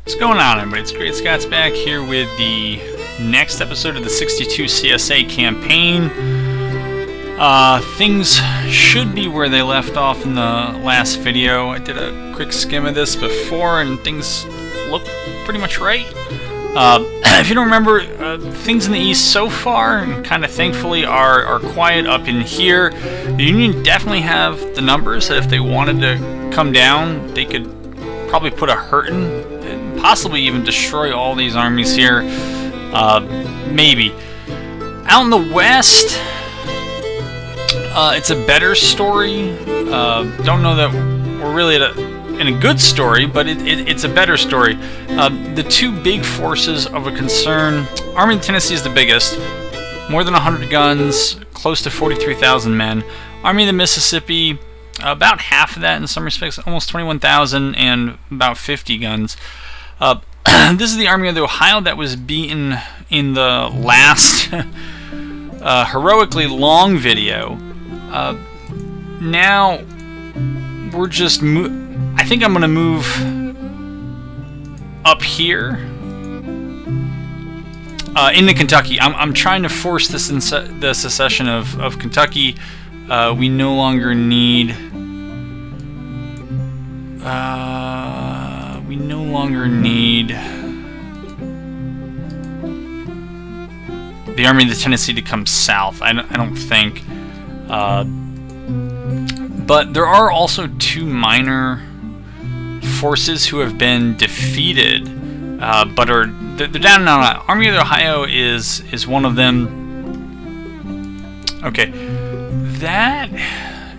What's going on, everybody? It's Great Scott's back here with the next episode of the 62 CSA campaign. Things should be where they left off in the last video. I did a quick skim of this before, and things look pretty much right. If you don't remember, things in the east so far, and kind of thankfully, are quiet up in here. The Union definitely have the numbers that if they wanted to come down, they could probably put a hurtin', and possibly even destroy all these armies here. Maybe. Out in the west, it's a better story. Don't know that we're really in a good story, but it's a better story. The two big forces of a concern, Army of Tennessee is the biggest, more than 100 guns, close to 43,000 men. Army of the Mississippi, about half of that in some respects, almost 21,000 and about 50 guns. This is the Army of the Ohio that was beaten in the last heroically long video. Now we're just I think I'm gonna move up here into Kentucky. I'm trying to force this the secession of Kentucky. We no longer need the Army of the Tennessee to come south. I don't think. But there are also two minor forces who have been defeated, but they're down and out. Army of the Ohio is one of them. Okay, that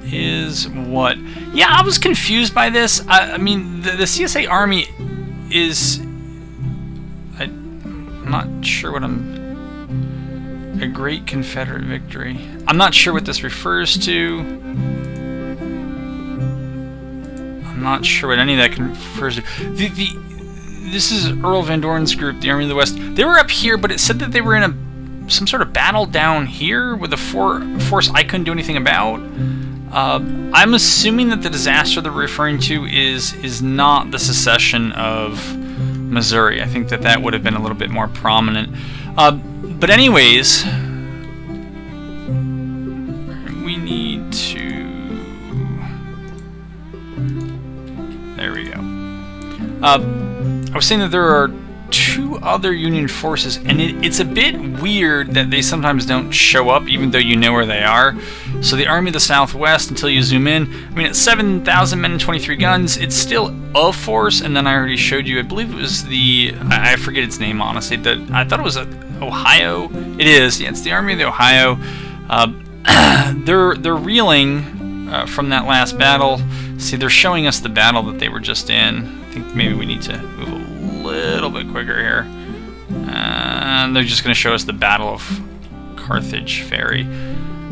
is what. Yeah, I was confused by this. I mean, the CSA Army is. I'm not sure what a great Confederate victory. I'm not sure what this refers to. I'm not sure what any of that refers to. This is Earl Van Doren's group, the Army of the West. They were up here, but it said that they were in some sort of battle down here with a force I couldn't do anything about. I'm assuming that the disaster they're referring to is not the secession of Missouri. I think that would have been a little bit more prominent. But anyways, we need to. There we go. I was saying that there are two other Union forces, and it's a bit weird that they sometimes don't show up, even though you know where they are. So the Army of the Southwest, until you zoom in, I mean, it's 7,000 men and 23 guns. It's still a force, and then I already showed you. I believe it was I forget its name honestly. I thought it was Ohio. It is. Yeah, it's the Army of the Ohio. They're reeling from that last battle. See, they're showing us the battle that they were just in. I think maybe we need to move a little bit quicker here. And they're just going to show us the Battle of Carthage Ferry.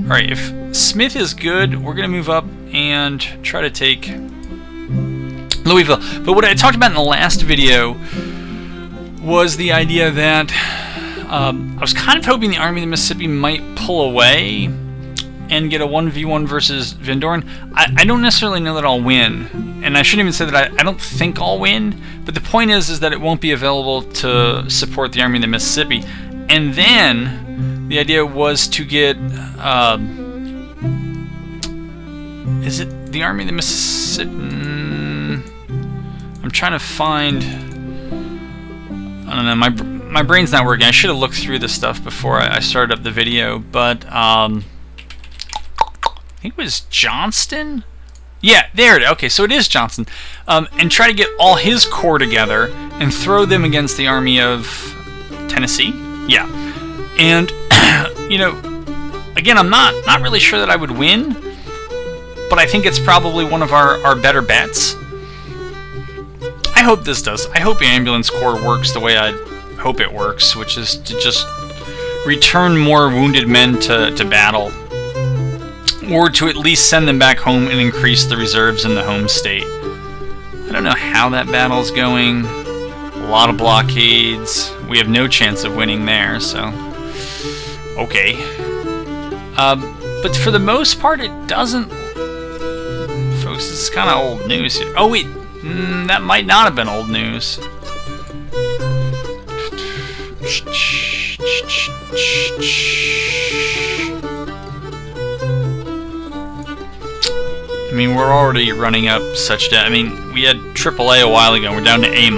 Alright, if Smith is good, we're going to move up and try to take Louisville. But what I talked about in the last video was the idea that I was kind of hoping the Army of the Mississippi might pull away and get a 1v1 versus Van Doren. I don't necessarily know that I'll win, and I shouldn't even say that I don't think I'll win, but the point is that it won't be available to support the Army of the Mississippi. And then the idea was to get is it the Army of the Mississippi? I'm trying to find. I don't know, my brain's not working. I should have looked through this stuff before I started up the video, but I think it was Johnston? Yeah, there it is. Okay, so it is Johnston. And try to get all his corps together and throw them against the Army of Tennessee? Yeah. And, you know, again, I'm not really sure that I would win, but I think it's probably one of our better bets. I hope this does. I hope the ambulance corps works the way I hope it works, which is to just return more wounded men to battle, or to at least send them back home and increase the reserves in the home state. I don't know how that battle's going. A lot of blockades. We have no chance of winning there, so okay. But for the most part, it doesn't. Folks, this is kind of old news here. Oh wait, that might not have been old news. I mean, we're already running up such debt. I mean, we had AAA a while ago. We're down to A-.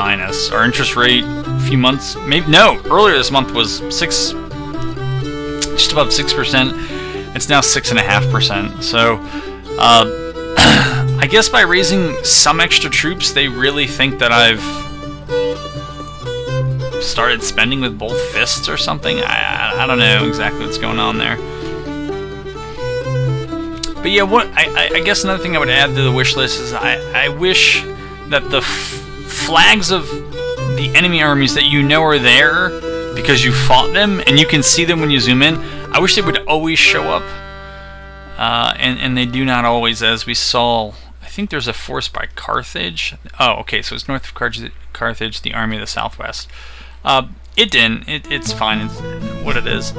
Our interest rate a few months, maybe no, earlier this month was just above 6%. It's now 6.5%. So, I guess by raising some extra troops, they really think that I've started spending with both fists or something. I don't know exactly what's going on there. But yeah, what I guess another thing I would add to the wish list is I wish that the flags of the enemy armies that you know are there because you fought them and you can see them when you zoom in, I wish they would always show up. And they do not always, as we saw. I think there's a force by Carthage. Oh, okay, so it's north of Carthage, the army of the southwest. It didn't. It's fine. It's what it is.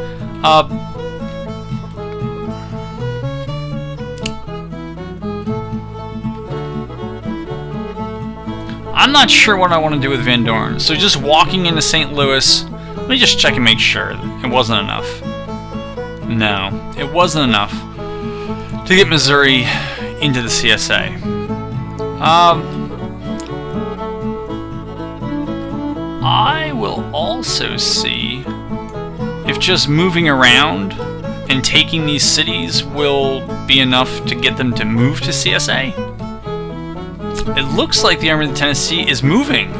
I'm not sure what I want to do with Van Dorn. So just walking into St. Louis, let me just check and make sure. It wasn't enough. No, it wasn't enough to get Missouri into the CSA. I will also see if just moving around and taking these cities will be enough to get them to move to CSA. It looks like the Army of the Tennessee is moving.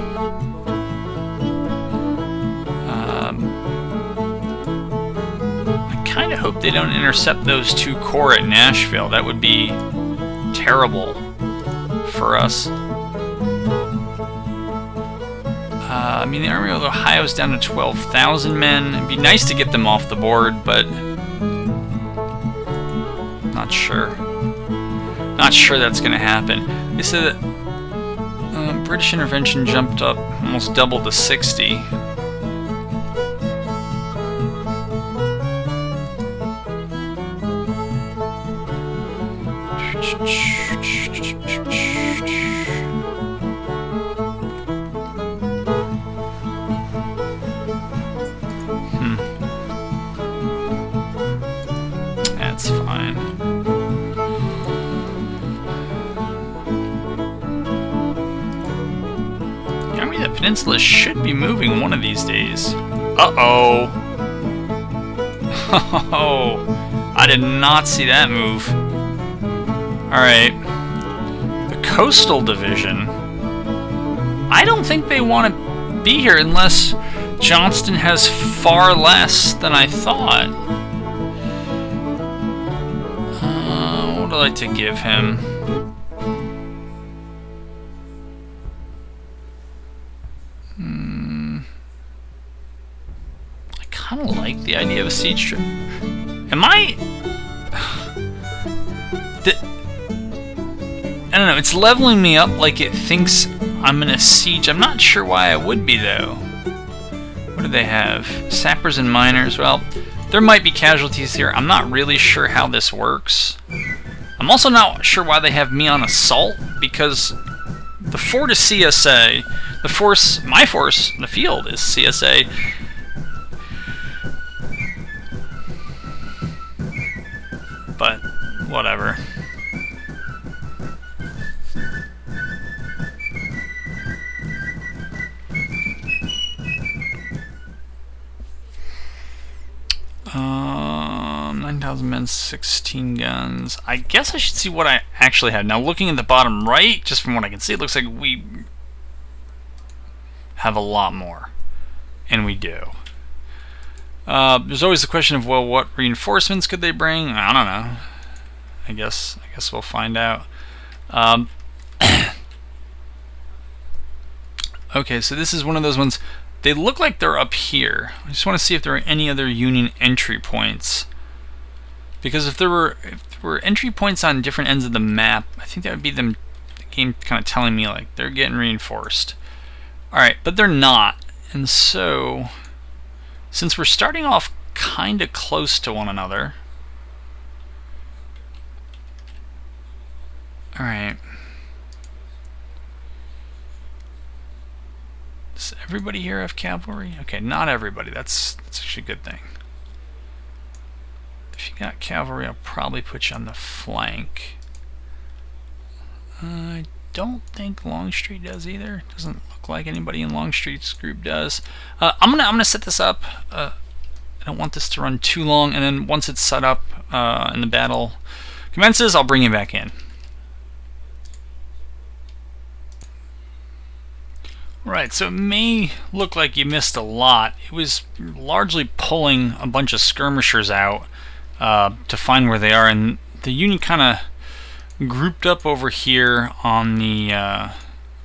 I kind of hope they don't intercept those 2 corps at Nashville. That would be terrible for us. I mean, the Army of Ohio is down to 12,000 men. It'd be nice to get them off the board, but not sure. Not sure that's going to happen. They said that British intervention jumped up almost double to 60. That's fine. The Army of the Peninsula should be moving one of these days. Uh-oh. Oh, I did not see that move. Alright. The Coastal Division. I don't think they want to be here unless Johnston has far less than I thought. What would I like to give him? I kind of like the idea of a siege trip. Am I... I don't know, it's leveling me up like it thinks I'm in a siege. I'm not sure why I would be, though. What do they have? Sappers and miners. Well, there might be casualties here. I'm not really sure how this works. I'm also not sure why they have me on assault, because the fort is CSA. The force, my force in the field is CSA. But, whatever. Um, 9,000 men, 16 guns. I guess I should see what I actually have. Now, looking at the bottom right, just from what I can see, it looks like we have a lot more. And we do. There's always the question of, well, what reinforcements could they bring? I don't know. I guess we'll find out. Okay, so this is one of those ones. They look like they're up here. I just want to see if there are any other Union entry points. Because if there were entry points on different ends of the map, I think that would be the game kind of telling me like they're getting reinforced. Alright, but they're not. And so, since we're starting off kind of close to one another. Alright. Does everybody here have cavalry? Okay, not everybody. That's actually a good thing. If you got cavalry, I'll probably put you on the flank. I don't think Longstreet does either. Doesn't look like anybody in Longstreet's group does. I'm gonna set this up. I don't want this to run too long, and then once it's set up and the battle commences, I'll bring you back in. Right, so it may look like you missed a lot. It was largely pulling a bunch of skirmishers out to find where they are, and the Union kind of grouped up over here on the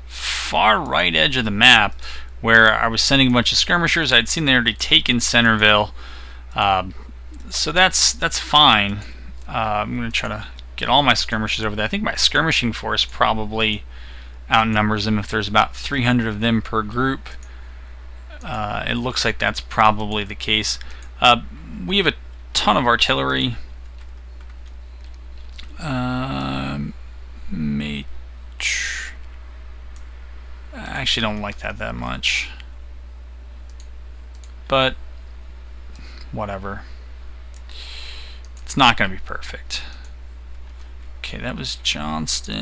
far right edge of the map, where I was sending a bunch of skirmishers. I'd seen they already taken Centerville, so that's fine. I'm going to try to get all my skirmishers over there. I think my skirmishing force probably outnumbers them. If there's about 300 of them per group, it looks like that's probably the case. We have a ton of artillery. I actually don't like that much, but whatever. It's not going to be perfect. Okay, that was Johnston.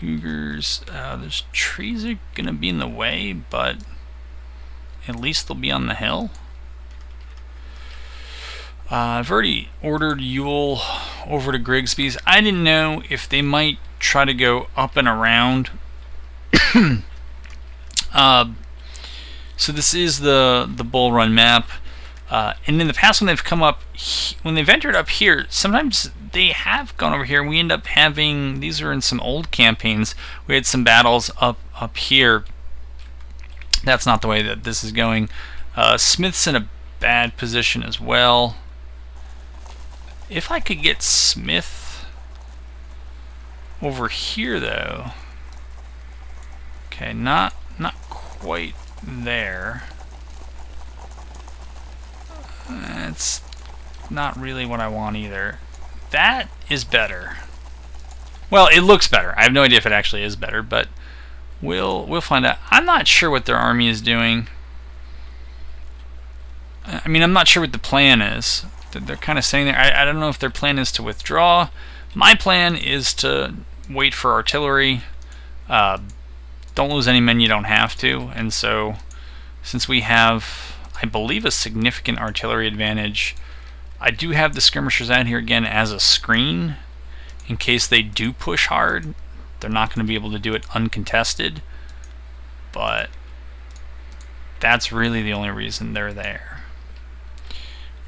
Hugers. Those trees are going to be in the way, but at least they'll be on the hill. I've already ordered Ewell over to Grigsby's. I didn't know if they might try to go up and around. So this is the Bull Run map. And in the past, when they've come up, when they've entered up here, sometimes they have gone over here, and we end up having, these are in some old campaigns, we had some battles up here. That's not the way that this is going. Smith's in a bad position as well. If I could get Smith over here, though. Okay, not quite there. That's not really what I want either. That is better. Well, it looks better. I have no idea if it actually is better, but we'll find out. I'm not sure what their army is doing. I mean, I'm not sure what the plan is. They're kind of sitting there. I don't know if their plan is to withdraw. My plan is to wait for artillery. Don't lose any men you don't have to. And so, since we have, I believe, a significant artillery advantage, I do have the skirmishers out here again as a screen. In case they do push hard, they're not going to be able to do it uncontested. But that's really the only reason they're there.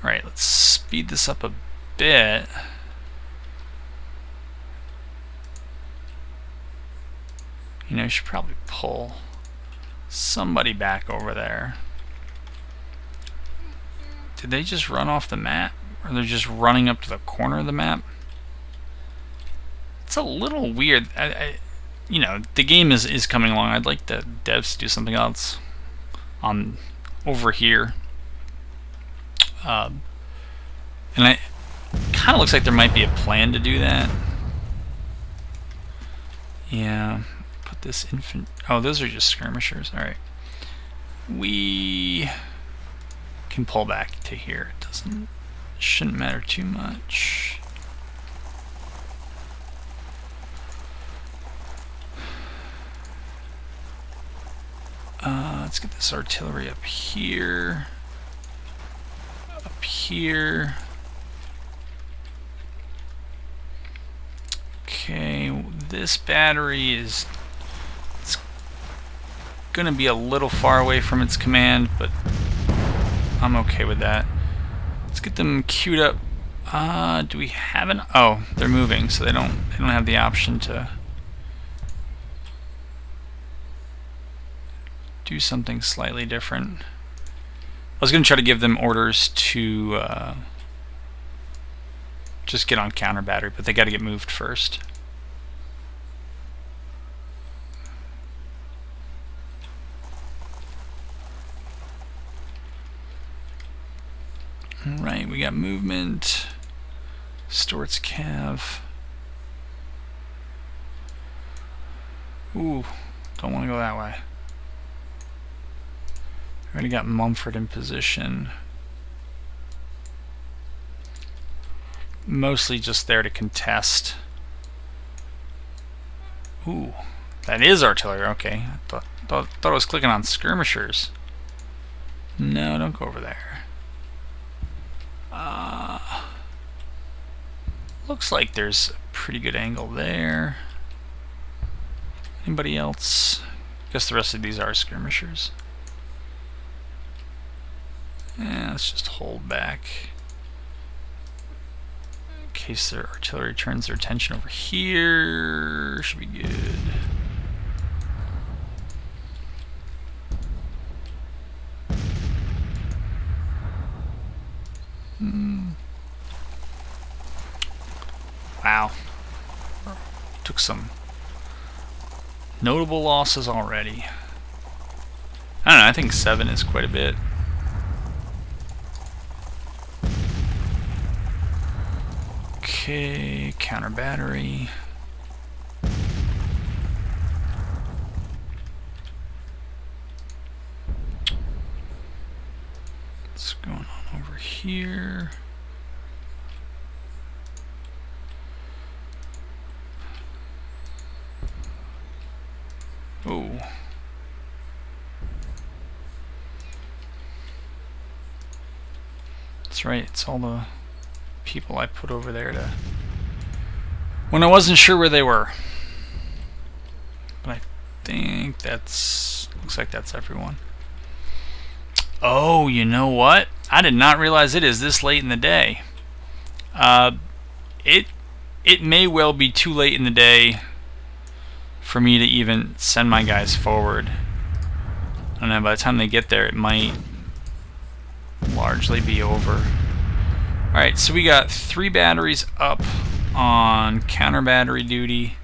Alright, let's speed this up a bit. You know, you should probably pull somebody back over there. Did they just run off the map? Or they're just running up to the corner of the map? It's a little weird. You know, the game is coming along. I'd like the devs to do something else on over here. And it kind of looks like there might be a plan to do that. Yeah, put this infant. Oh, those are just skirmishers. All right, we can pull back to here. It shouldn't matter too much. Let's get this artillery up here. Up here. Okay, this battery is going to be a little far away from its command, but I'm okay with that. Let's get them queued up. Do we have an? Oh, they're moving, so they don't have the option to do something slightly different. I was going to try to give them orders to just get on counter battery, but they got to get moved first. Alright, we got movement. Stort's Cav. Ooh, Don't want to go that way. Already got Mumford in position. Mostly just there to contest. Ooh, that is artillery. Okay, I thought I was clicking on skirmishers. No, don't go over there. Looks like there's a pretty good angle there. Anybody else? Guess the rest of these are skirmishers. Yeah, let's just hold back in case their artillery turns their attention over here. Should be good. Wow. Took some notable losses already. I don't know, I think 7 is quite a bit. Okay, counter battery. What's going on over here? Oh. That's right, it's all the people I put over there to when I wasn't sure where they were. But I think looks like that's everyone. Oh, you know what? I did not realize it is this late in the day. It may well be too late in the day for me to even send my guys forward. I don't know, by the time they get there it might largely be over. Alright, so we got 3 batteries up on counter battery duty.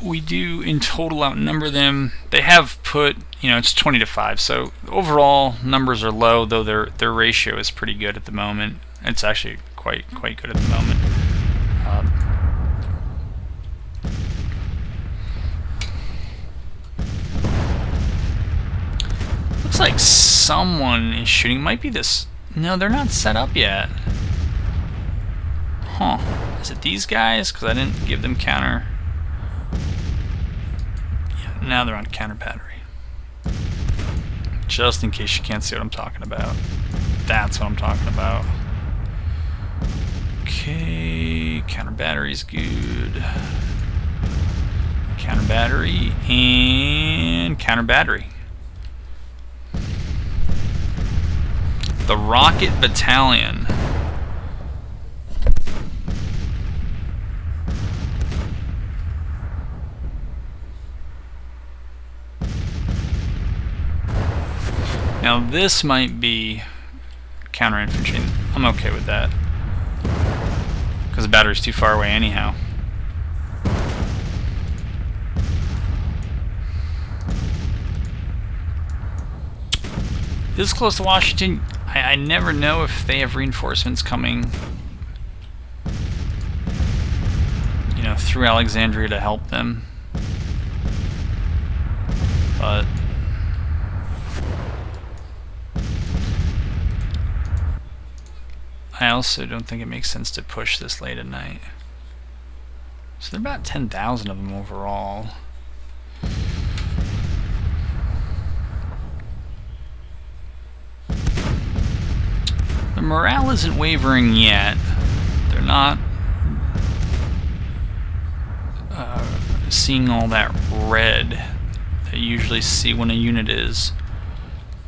We do in total outnumber them. They have put, it's 20 to 5, so overall numbers are low, though their ratio is pretty good at the moment. It's actually quite good at the moment. Looks like someone is shooting. Might be this. No, they're not set up yet. Huh. Is it these guys? Because I didn't give them counter. Yeah, now they're on counter battery. Just in case you can't see what I'm talking about. That's what I'm talking about. Okay, counter battery's good. Counter battery and counter battery. The Rocket Battalion. Now this might be counter infantry. I'm okay with that because the battery's too far away anyhow. This is close to Washington. I never know if they have reinforcements coming, through Alexandria to help them. But I also don't think it makes sense to push this late at night. So there are about 10,000 of them overall. The morale isn't wavering yet. They're not seeing all that red that you usually see when a unit is,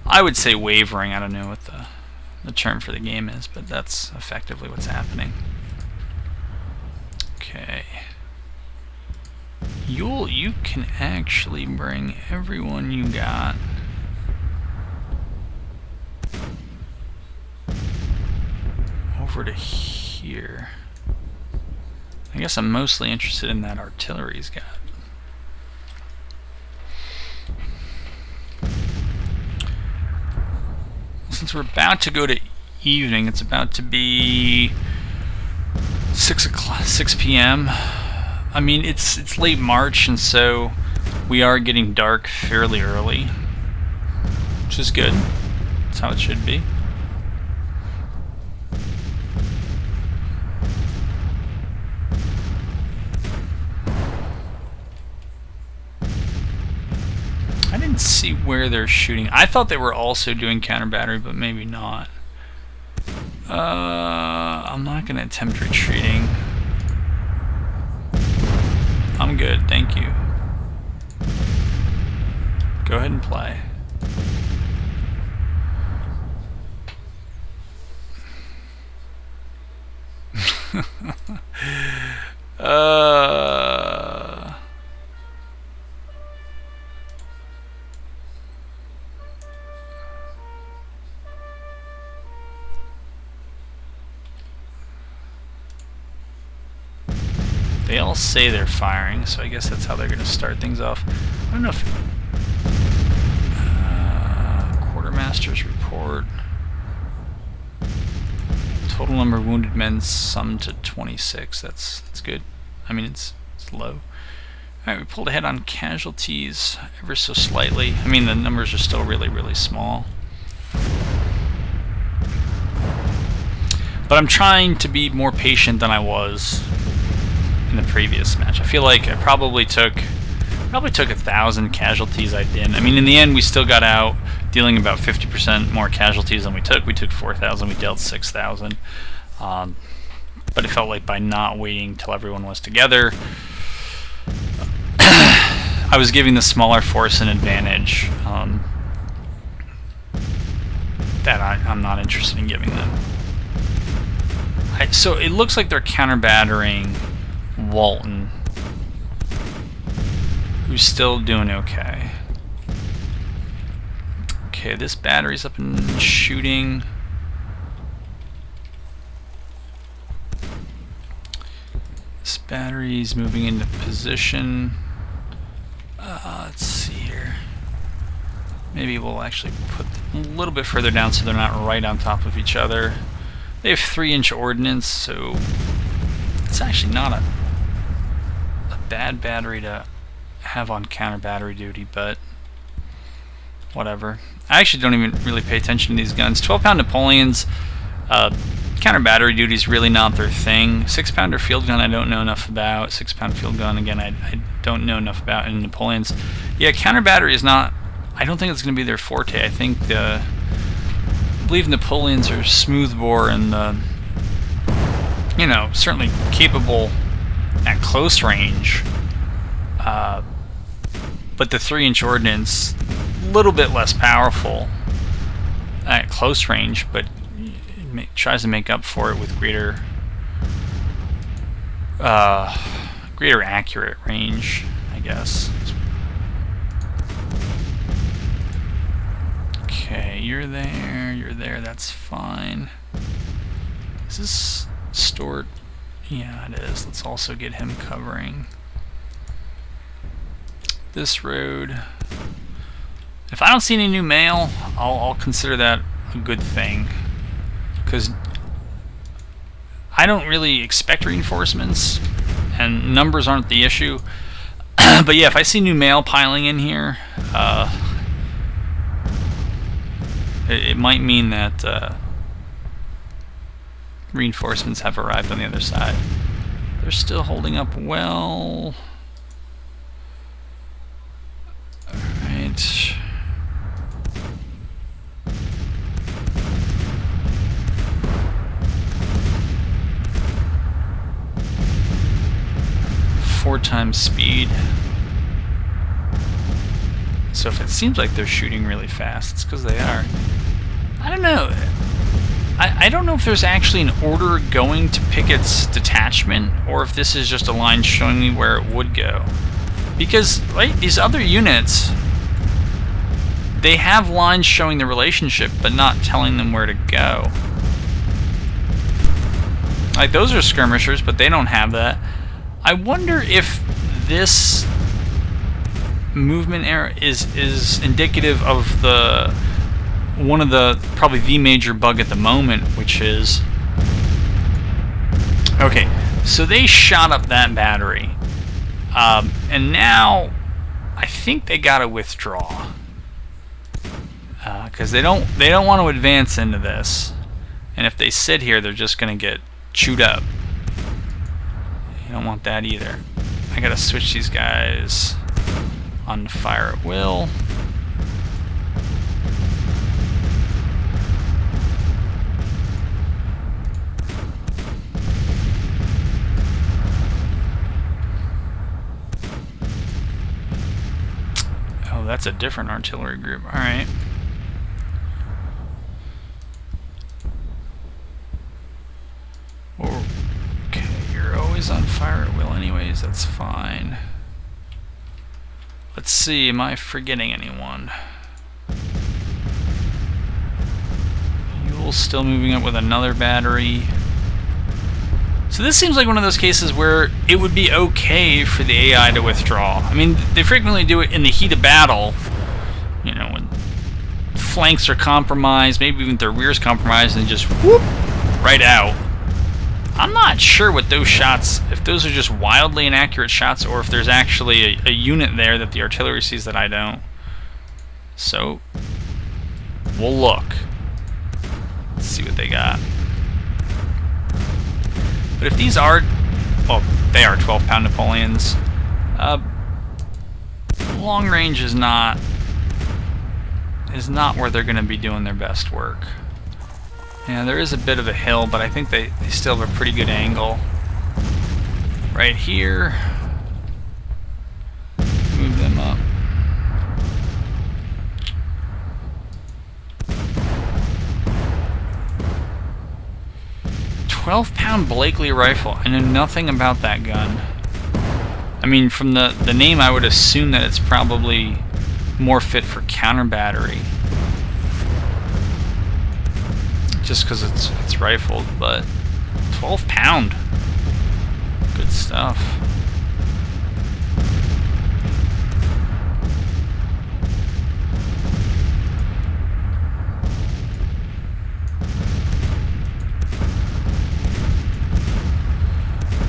I would say, wavering. I don't know what the term for the game is, but that's effectively what's happening. Okay. You can actually bring everyone you got over to here. I guess I'm mostly interested in that artillery he's got. Since we're about to go to evening, it's about to be 6 p.m. I mean, it's late March, and so we are getting dark fairly early, which is good. That's how it should be. I didn't see where they're shooting. I thought they were also doing counter battery, but maybe not. I'm not going to attempt retreating. I'm good, thank you. Go ahead and play. They all say they're firing, so I guess that's how they're going to start things off. I don't know if... Quartermaster's report. Total number of wounded men summed to 26. That's good. I mean, it's low. Alright, we pulled ahead on casualties ever so slightly. I mean, the numbers are still really, really small. But I'm trying to be more patient than I was in the previous match. I feel like I probably took 1,000 casualties I didn't. I mean, in the end, we still got out dealing about 50% more casualties than we took. We took 4,000, we dealt 6,000. But it felt like by not waiting till everyone was together, I was giving the smaller force an advantage that I'm not interested in giving them. So it looks like they're counter-battering Walton, who's still doing okay. Okay, this battery's up and shooting. This battery's moving into position. Let's see here. Maybe we'll actually put them a little bit further down so they're not right on top of each other. They have 3-inch ordnance, so it's actually not a bad battery to have on counter battery duty, but whatever. I actually don't even really pay attention to these guns. 12-pound Napoleons, counter battery duty is really not their thing. 6-pounder field gun I don't know enough about. 6-pound field gun, again, I don't know enough about. And Napoleons, yeah, counter battery is not, I don't think it's going to be their forte. I think I believe Napoleons are smoothbore and you know, certainly capable at close range, but the 3-inch ordnance, a little bit less powerful at close range, but it tries to make up for it with greater accurate range, I guess. Okay, you're there, that's fine. Is this Stort? Yeah, it is. Let's also get him covering this road. If I don't see any new mail, I'll consider that a good thing, because I don't really expect reinforcements, and numbers aren't the issue. But yeah, if I see new mail piling in here, it might mean that reinforcements have arrived on the other side. They're still holding up well. Alright. Four times speed. So if it seems like they're shooting really fast, it's because they are. I don't know. I don't know if there's actually an order going to Pickett's detachment, or if this is just a line showing me where it would go. Because, right, these other units, they have lines showing the relationship, but not telling them where to go. Like, those are skirmishers, but they don't have that. I wonder if this movement error is indicative of the one of the, probably the major bug at the moment, which is, okay, so they shot up that battery, and now I think think they gotta withdraw. Because they don't want to advance into this. And if they sit here, they're just gonna get chewed up. You don't want that either. I gotta switch these guys on to fire at will. Oh, that's a different artillery group. Alright. Okay, you're always on fire at will anyways, that's fine. Let's see, am I forgetting anyone? Yule's still moving up with another battery. So this seems like one of those cases where it would be okay for the AI to withdraw. I mean, they frequently do it in the heat of battle, you know, when flanks are compromised, maybe even their rear's compromised, and just whoop, right out. I'm not sure what those shots, if those are just wildly inaccurate shots, or if there's actually a unit there that the artillery sees that I don't. So, we'll look. Let's see what they got. But if these are, well, they are 12-pound Napoleons, long range is not where they're going to be doing their best work. Yeah, there is a bit of a hill, but I think they still have a pretty good angle. Right here. Move them up. 12-pound Blakely rifle. I know nothing about that gun. I mean, from the name, I would assume that it's probably more fit for counter battery. Just because it's rifled, but 12-pound, good stuff.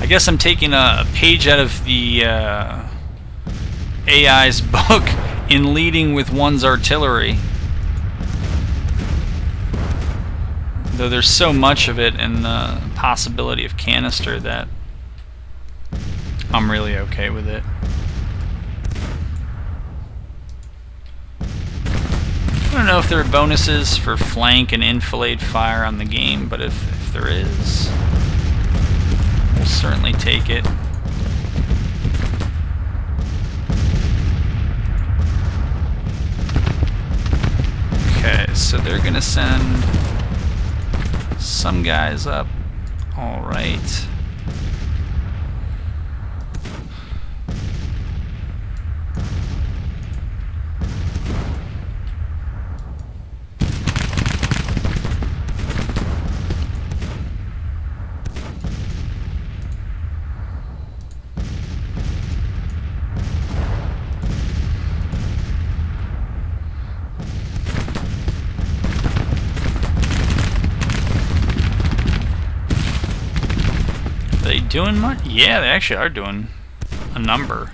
I guess I'm taking a page out of the AI's book in leading with one's artillery. Though there's so much of it and the possibility of canister that I'm really okay with it. I don't know if there are bonuses for flank and enfilade fire on the game, but if there is, we'll certainly take it. Okay, so they're gonna send some guys up. All right. Doing much? Yeah, they actually are doing a number.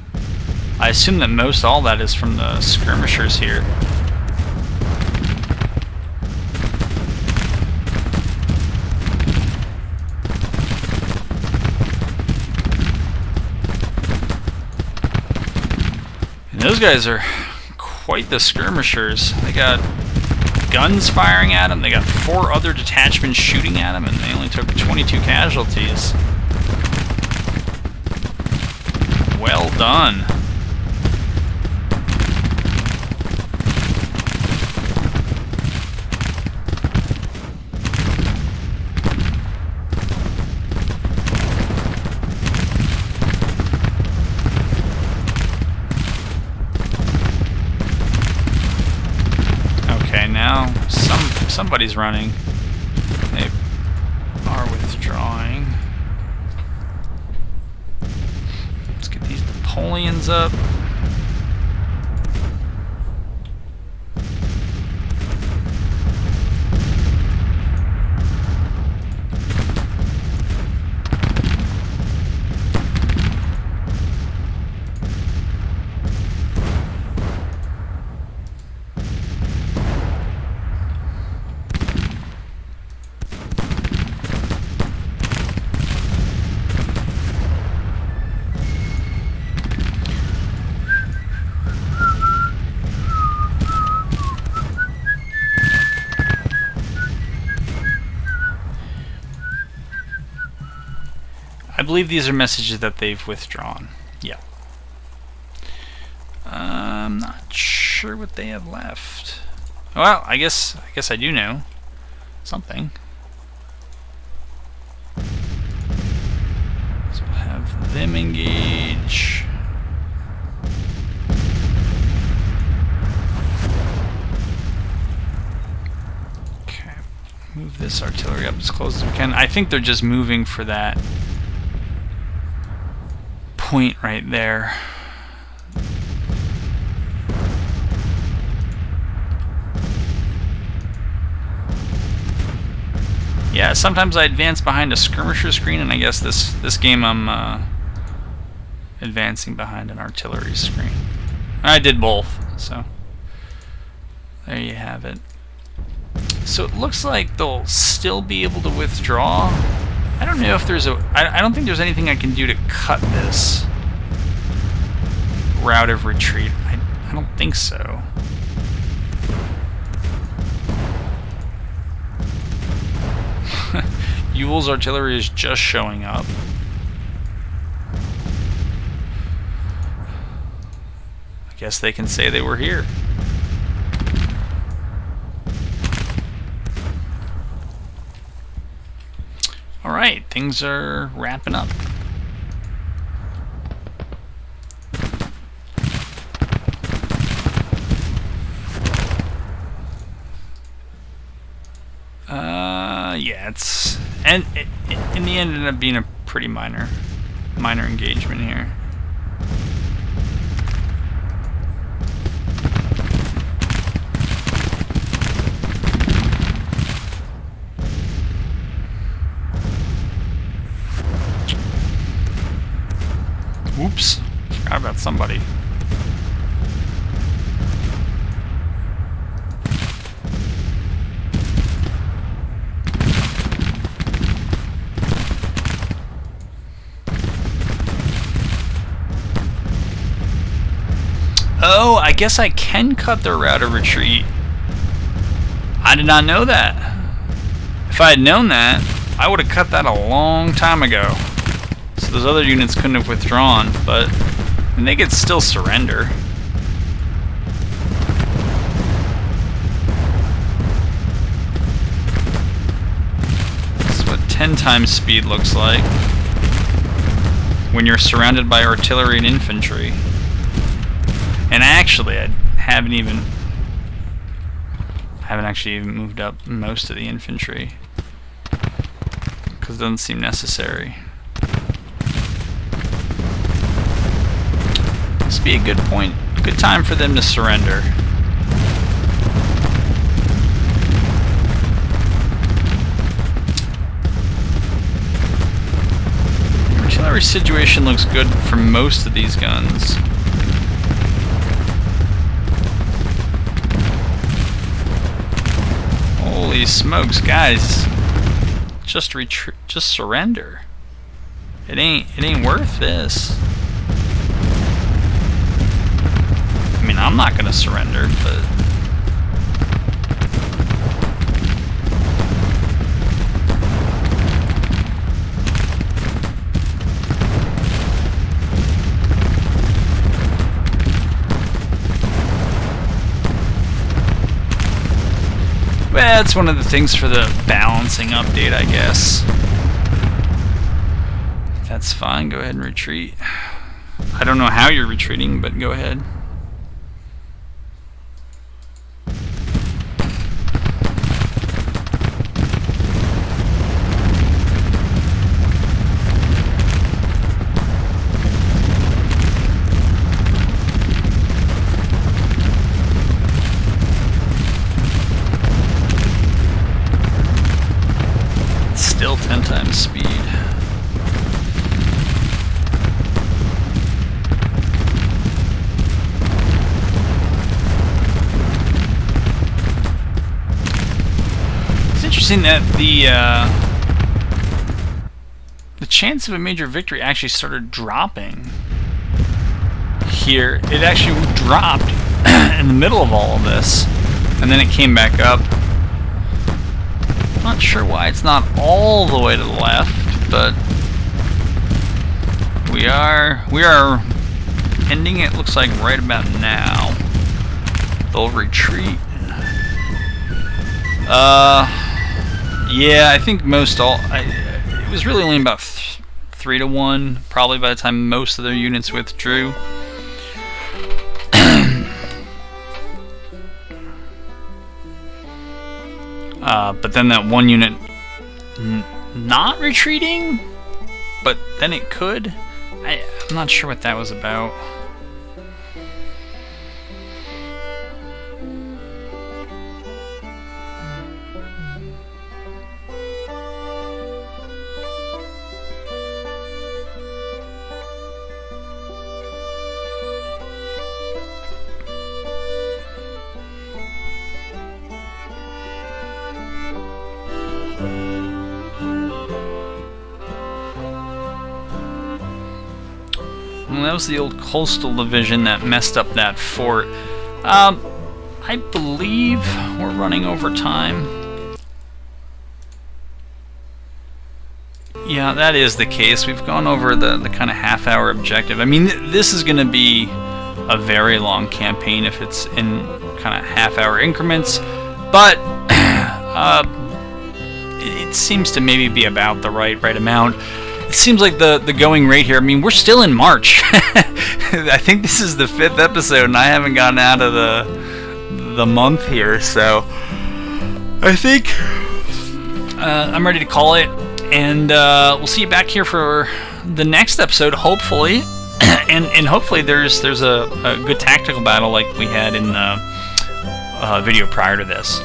I assume that all that is from the skirmishers here. And those guys are quite the skirmishers. They got guns firing at them, they got 4 other detachments shooting at them, and they only took 22 casualties. Well done. Okay, now somebody's running. They are withdrawing. Napoleons up. believe these are messages that they've withdrawn. Yeah. I'm not sure what they have left. Well, I guess I do know something. So we'll have them engage. Okay, move this artillery up as close as we can. I think they're just moving for that point right there. Yeah, sometimes I advance behind a skirmisher screen, and I guess this game I'm advancing behind an artillery screen. I did both, so there you have it. So it looks like they'll still be able to withdraw. I don't know if there's I don't think there's anything I can do to cut this route of retreat. I don't think so. Ewell's artillery is just showing up. I guess they can say they were here. Alright, things are wrapping up. Yeah, in the end, it ended up being a pretty minor engagement here. Oops, forgot about somebody. Oh, I guess I can cut their route of retreat. I did not know that. If I had known that, I would have cut that a long time ago. So those other units couldn't have withdrawn, but they could still surrender. That's what 10 times speed looks like when you're surrounded by artillery and infantry. And actually, I haven't actually even moved up most of the infantry because it doesn't seem necessary. This would be a good time for them to surrender. The artillery situation looks good for most of these guns. Holy smokes, guys! Just surrender. It ain't worth this. I mean, I'm not gonna surrender, but well, it's one of the things for the balancing update, I guess. That's fine, go ahead and retreat. I don't know how you're retreating, but go ahead. Still 10 times speed. It's interesting that the chance of a major victory actually started dropping here. It actually dropped in the middle of all of this, and then it came back up. Not sure why it's not all the way to the left, but We are ending it, looks like right about now. They'll retreat. Yeah, I think it was really only about 3-1, probably by the time most of their units withdrew. But then that one unit not retreating, but then it could. I'm not sure what that was about. Well, that was the old coastal division that messed up that fort. I believe we're running over time. Yeah, that is the case. We've gone over the kind of half-hour objective. I mean, this is going to be a very long campaign if it's in kind of half-hour increments, but it seems to maybe be about the right amount. It seems like the going rate here, I mean, we're still in March. I think this is the 5th episode, and I haven't gotten out of the month here, so I think I'm ready to call it, and we'll see you back here for the next episode, hopefully, and hopefully there's a good tactical battle like we had in the video prior to this.